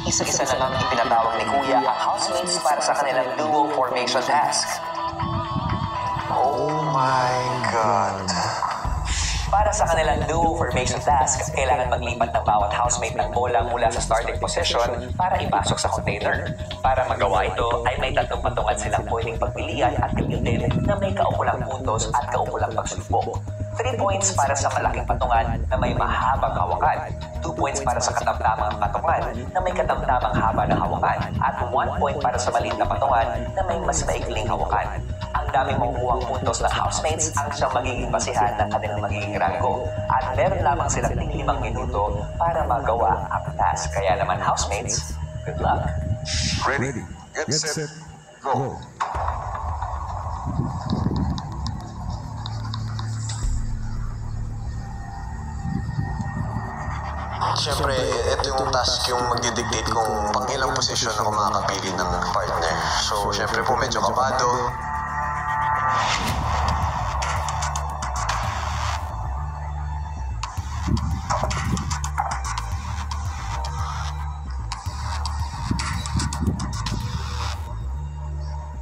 Isa-isa na lang ipinatawag ni Kuya ang housemates para sa kanilang duo formation task. Oh my God. Para sa kanilang duo formation task, kailangan maglipat ng bawat housemate ng bola mula sa starting position para ipasok sa container. Para magawa ito ay may tatlong patungan silang pwedeng pagpilian at gamitin na may kaukulang puntos at kaukulang pagsubok. 3 points para sa malaking patungan na may mahabang hawakan, 2 points para sa katamtamang patungan na may katamtamang haba ng hawakan, at 1 point para sa maliit na patungan na may mas maikling hawakan. Ang dami makukuhang puntos ng housemates ang siyang magiging basihan ng kanilang magiging ranggo, at meron lamang silang 5 minuto para magawa ang task. Kaya naman housemates, good luck! Ready, get set, go! Siyempre, ito yung task yung magdidictate kung pang ilang posisyon ako makakapili ng partner. So, siyempre po, medyo kabado.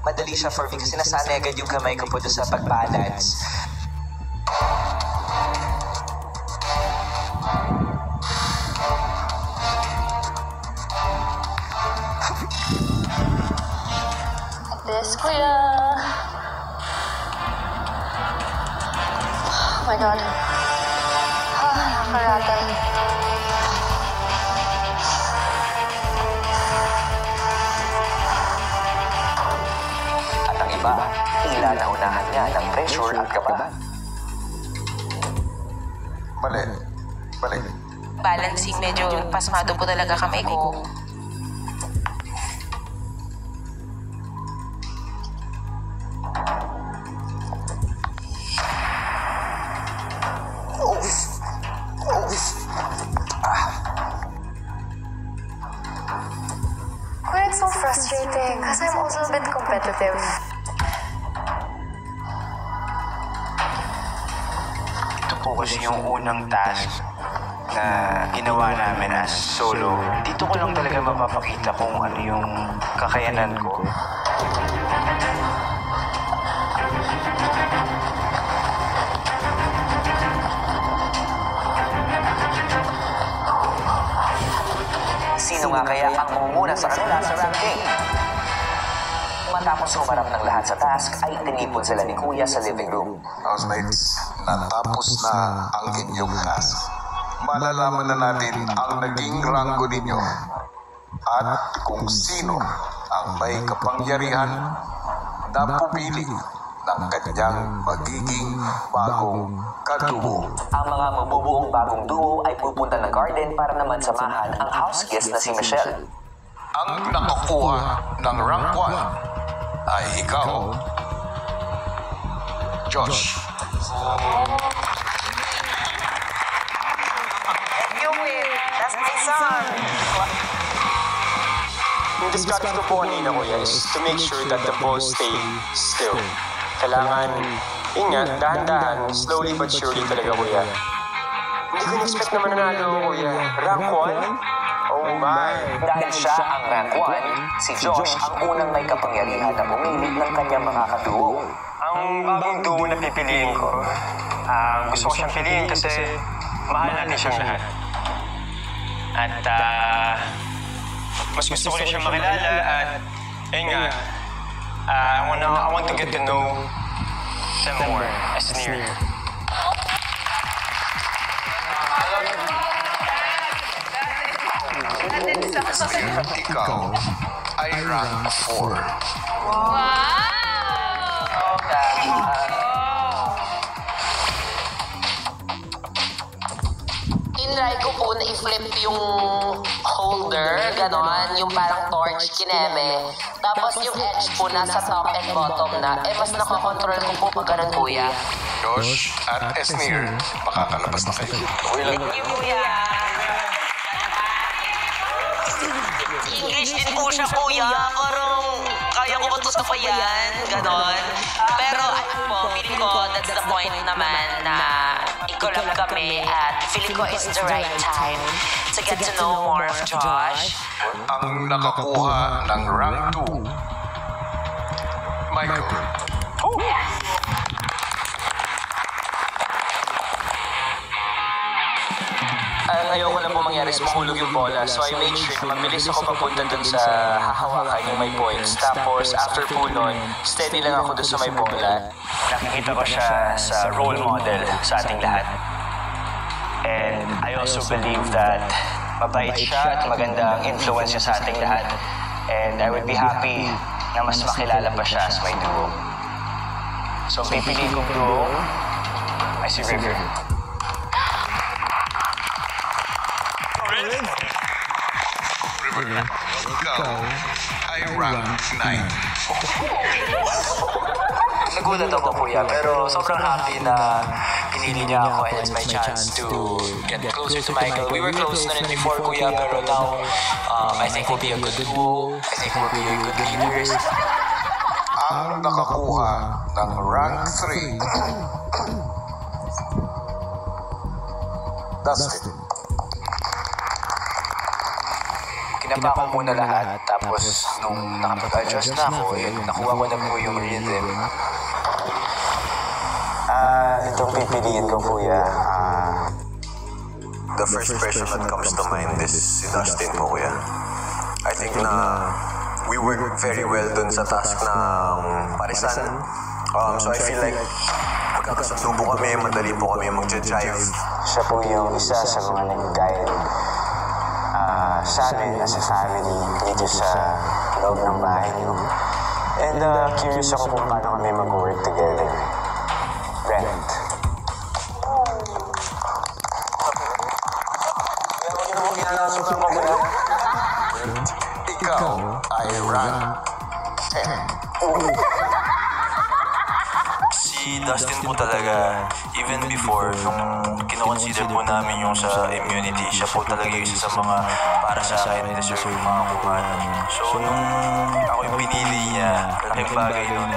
Madali siya for me kasi nasanay agad yung kamay ko po doon sa pag-balance. This, Kuya. Oh my God. Karatan. At ang iba, tila naunahan niya ng pressure at kaba. Mali. Balancing, medyo pasmado po talaga kamay ko. Kuya, it's so frustrating because I'm also a bit competitive. Ito po kasi yung unang task na ginawa namin as solo. Dito ko lang talaga mapapakita kung ano yung kakayanan ko. Sino nga kaya ang mumuna sa kanila sa ranking? Matapos humarap ng lahat sa task, ay tinipon sila ni Kuya sa living room. Housemates, natapos na ang inyong task. Malalaman na natin ang naging ranggo ninyo at kung sino ang may kapangyarihan na pumili ng kanyang magiging bagong katubo. Ang mga mabubuong bagong duo ay pupunta ng garden para naman samahan ang house guest na si Michelle. Ang nakakuha ng rank 1 ay ikaw, Josh. That's my son! Yung distract ko po kanina, Kuya, is to make sure that the ball stay still. Kailangan, yun nga, dahan-dahan, slowly but surely talaga, Kuya. Hindi ko na-expect na mananalo, Kuya. Rank 1? Oh my! Dahil siya ang rank 1, si Josh ang unang may kapangyarihan na pumili ng kanyang mga kaduo. Ang bagong duo na pipiliin ko, gusto ko siyang piliin kasi mahal natin siyang lahat. At mas gusto ko rin siyang makilala at yun nga, I want to get to know them more as near. Ikaw ay rank 4. Inry ko po na i-flip yung holder, ganon, yung parang torch, kineme. Tapos yung edge po nasa top and bottom na. Mas nakakontrol ko po pag ganun, Kuya. Josh at Esnir, makakalabas na kayo. Thank you, Kuya. English din po siya, Kuya. Parang kaya ko ba ito sa payan, ganon. Pero ano po, feeling ko, that's the point naman na collab kami at feeling ko is the right time to get to know more of Josh. Ang nakakuha ng rank 2, Michael. Ang ayoko lang po mangyari is mahulog yung bola. So I made sure na mabilis ako papunta dun sa hahawakan yung may points. Tapos after po nun, steady lang ako dun sa may bola. Nakikita ko siya sa role model sa ating lahat. And I also believe that mabait siya at magandang influence siya sa ating lahat. And I would be happy na mas makilala pa siya as my duo. So pipili kong duo ay si River. River, ikaw ay rank 9. Nagulat ako, kuya, pero sobrang happy na pinili niya ako and it's my chance to get closer to Michael. We were close na rin before, kuya, pero now I think we'll be a good duo. I think we'll be good leaders. Ang nakakuha ng rank 3, Dustin. Kinapa ko muna lahat, tapos nung nakapag-adjust na ako, nakuha ko na po yung rhythm. Itong pipiliin ko, kuya. The first person that comes to mind is si Dustin po, kuya. I think na we work very well dun sa task ng parisan. So I feel like magkakasundo po kami, madali po kami mag-jive. Siya po yung isa sa mga nag-guide sa amin as a family dito sa loob ng bahay niyo. And curious ako kung paano kami mag-work together. Brent. Ikaw ay rank 10. Si Dustin po talaga, even before, nung kinoconsider po namin yung sa immunity, siya po talaga yung isa sa mga para sa akin deserve yung mga kuha namin. So, nung ako yung pinili niya, laking bagay nun.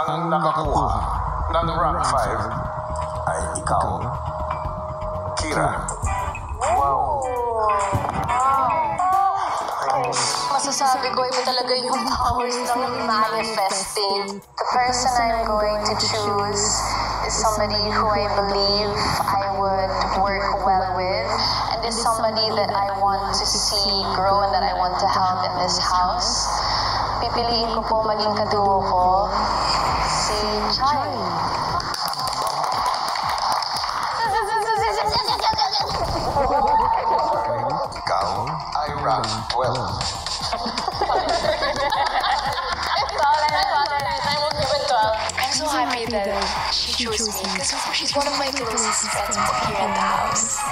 Ang nakakuha ng rank 5 ay ikaw, Kira. Masasabi ko, iba talaga yung powers ng manifesting. The person I'm going to choose is somebody who I believe I would work well with, and is somebody that I want to see grow and that I want to help in this house. Pipiliin ko po maging kaduo ko, si Chai. Ikaw ay rank 12. I'm so happy that she chose me because she's one of my closest friends here in the house.